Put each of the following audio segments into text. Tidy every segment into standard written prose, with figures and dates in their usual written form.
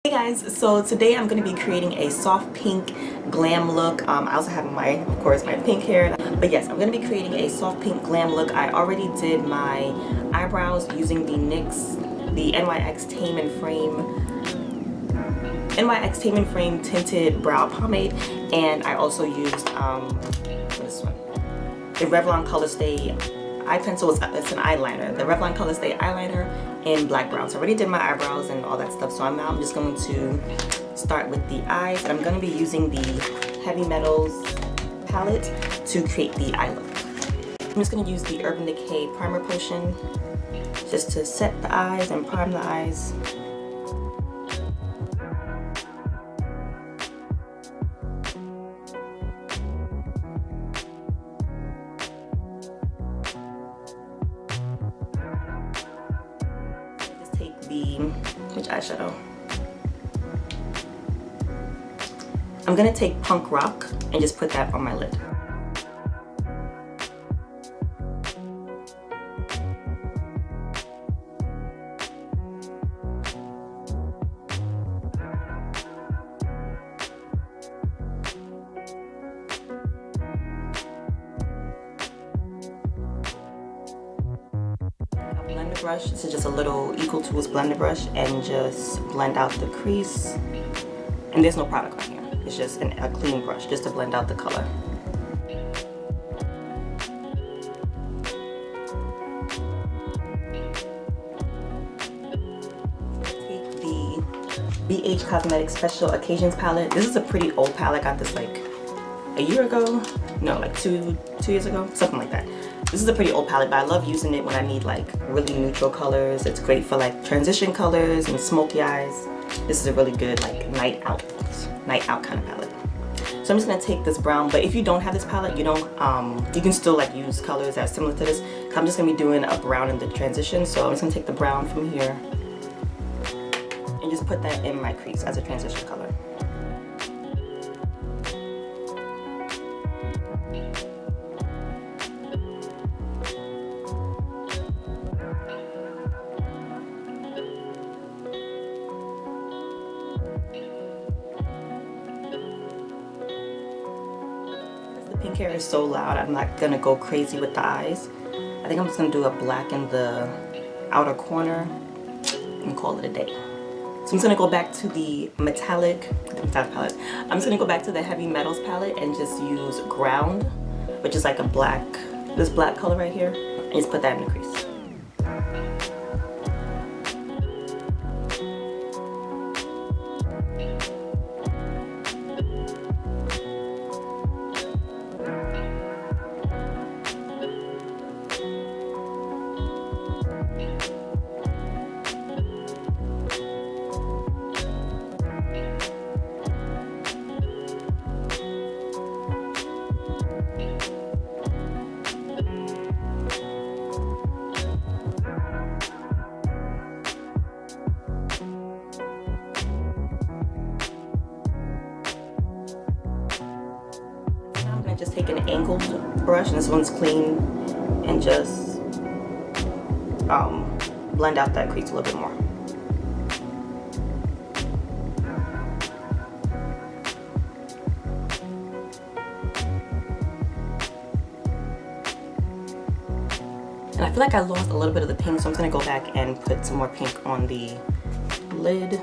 Hey guys, so today I'm going to be creating a soft pink glam look. I also have of course, my pink hair. But yes, I'm going to be creating a soft pink glam look. I already did my eyebrows using the NYX Tame and Frame tinted brow pomade, and I also used what is this one? The Revlon Color Stay eye pencil. It's an eyeliner. The Revlon Color Stay eyeliner in black brown. So I already did my eyebrows and all that stuff. So now I'm just going to start with the eyes, and I'm going to be using the Heavy Metals palette to create the eye look. I'm just going to use the Urban Decay primer potion just to set the eyes and prime the eyes. Which eyeshadow? I'm gonna take Punk Rock and just put that on my lid. Blender brush. This is just a little Equal Tools blender brush, and just blend out the crease. And there's no product on here. It's just a clean brush just to blend out the color. Take the BH Cosmetics Special Occasions palette. This is a pretty old palette. I got this like a year ago. No, like two years ago, something like that. This is a pretty old palette, but I love using it when I need like really neutral colors. It's great for like transition colors and smoky eyes. This is a really good like night out kind of palette. So I'm just gonna take this brown, but if you don't have this palette, you can still like use colors that are similar to this. I'm just gonna be doing a brown in the transition, so I'm just gonna take the brown from here and just put that in my crease as a transition color. Pink hair is so loud, I'm not gonna go crazy with the eyes. I think I'm just gonna do a black in the outer corner and call it a day. So I'm just gonna go back to the metallic palette. I'm just gonna go back to the Heavy Metals palette and just use Ground, which is like this black color right here, and just put that in the crease. Just take an angled brush, and this one's clean, and just blend out that crease a little bit more. And I feel like I lost a little bit of the pink, so I'm just gonna go back and put some more pink on the lid.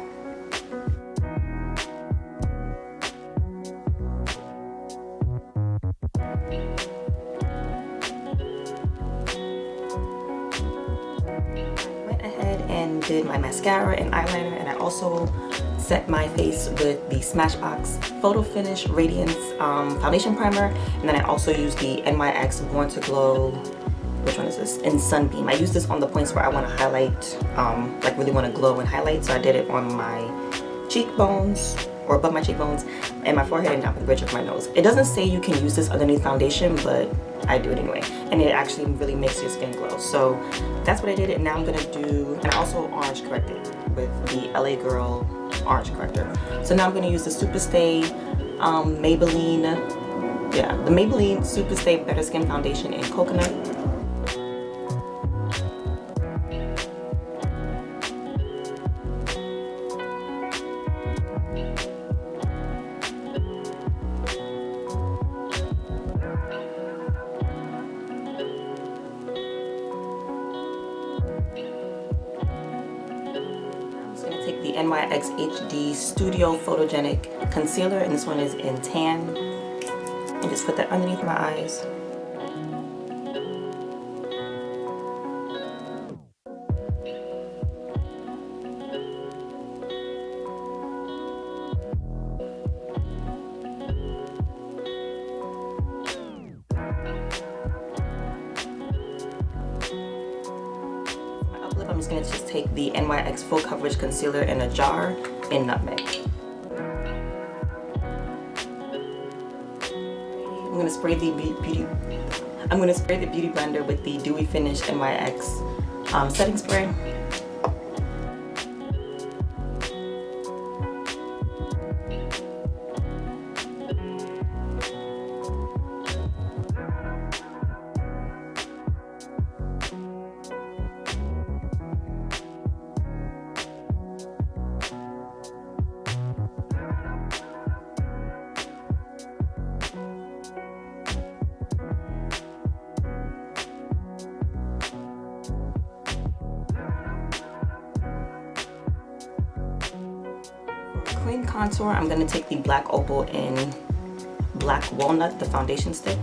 Did my mascara and eyeliner, and I also set my face with the Smashbox Photo Finish Radiance foundation primer, and then I also used the NYX Born to Glow, which one is this, in Sunbeam. I use this on the points where I want to highlight, like really want to glow and highlight, so I did it on my cheekbones, or above my cheekbones, and my forehead, and down the bridge of my nose. It doesn't say you can use this underneath foundation, but I do it anyway, and it actually really makes your skin glow. So that's what I did, and now I'm gonna do, and I also orange corrected with the LA Girl orange corrector. So now I'm gonna use the Super Stay Maybelline Super Stay Better Skin Foundation in Coconut. NYX HD Studio Photogenic Concealer, and this one is in tan. And just put that underneath my eyes. I'm just going to just take the NYX Full Coverage Concealer in a jar in Nutmeg. I'm going to spray the beauty blender with the Dewy Finish NYX setting spray. Clean contour, I'm going to take the Black Opal in Black Walnut, the foundation stick.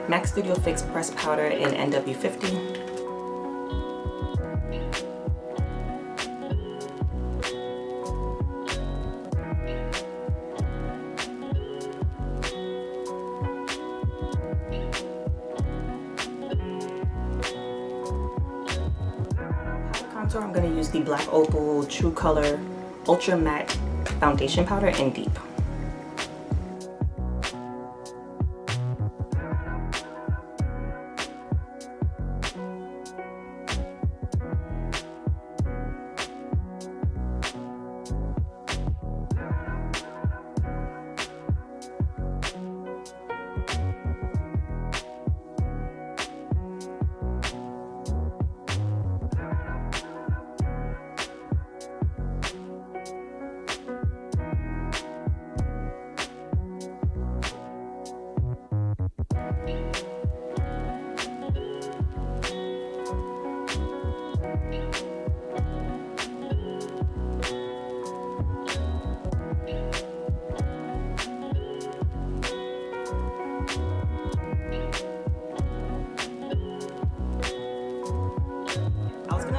MAC Studio Fix Press Powder in NW50. Contour, I'm going to use the Black Opal True Color Ultra Matte Foundation Powder in Deep.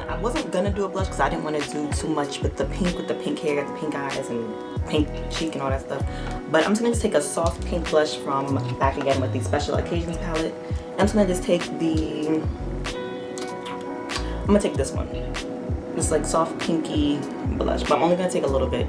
I wasn't gonna do a blush because I didn't want to do too much with the pink hair, the pink eyes, and pink cheek and all that stuff. But I'm just gonna just take a soft pink blush from Back Again with the Special Occasions palette. I'm just gonna just take the, I'm gonna take this one. It's like soft pinky blush, but I'm only gonna take a little bit.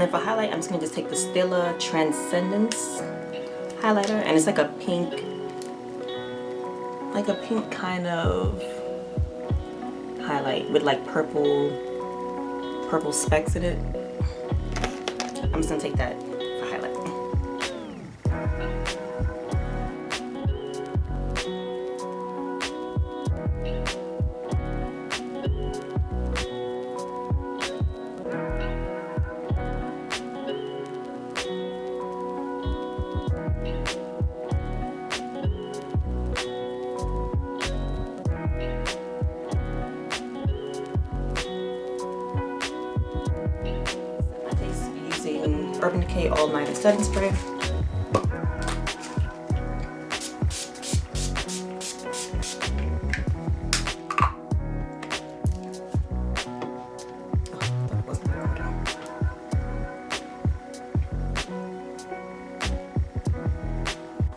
then for highlight, I'm just gonna take the Stila Transcendence highlighter, and it's like a pink kind of highlight with like purple specks in it. I'm just gonna take that for highlight. Urban Decay All Night Setting Spray.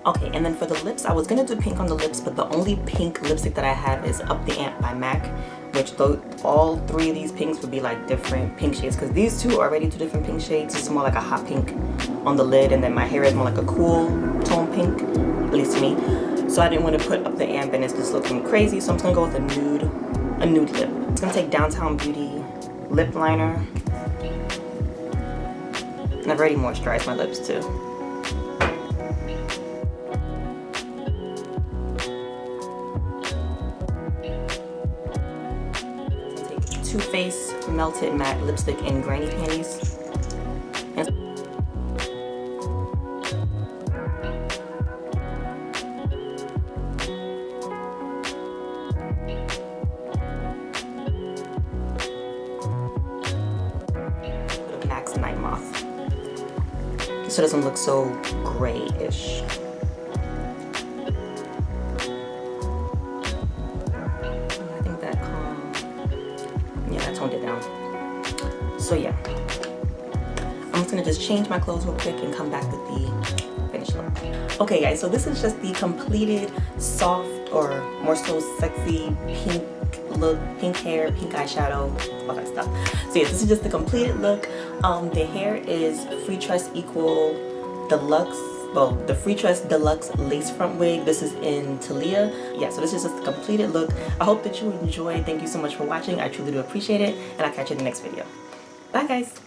Okay, and then for the lips, I was gonna do pink on the lips, but the only pink lipstick that I have is Up the Amp by MAC, which all three of these pinks would be like different pink shades, because these two are already two different pink shades. This is more like a hot pink on the lid, and then my hair is more like a cool tone pink, at least to me. So I didn't want to put Up the Amp and it's just looking crazy, so I'm just gonna go with a nude lip. I'm just gonna take Downtown Beauty lip liner, and I've already moisturized my lips too. Too Faced Melted Matte Lipstick in Granny Panties. And MAC's Night Moth, so it doesn't look so grayish. Toned it down. So yeah, I'm just gonna change my clothes real quick and come back with the finished look. Okay guys, so this is just the completed soft, or more so sexy, pink look, pink hair, pink eyeshadow, all that stuff. So yeah, this is just the completed look. The hair is Free Tress Equal Deluxe, well, the Free Tress Deluxe lace front wig. This is in Talia. Yeah, so this is just the completed look. I hope that you enjoyed. Thank you so much for watching. I truly do appreciate it, and I'll catch you in the next video. Bye guys.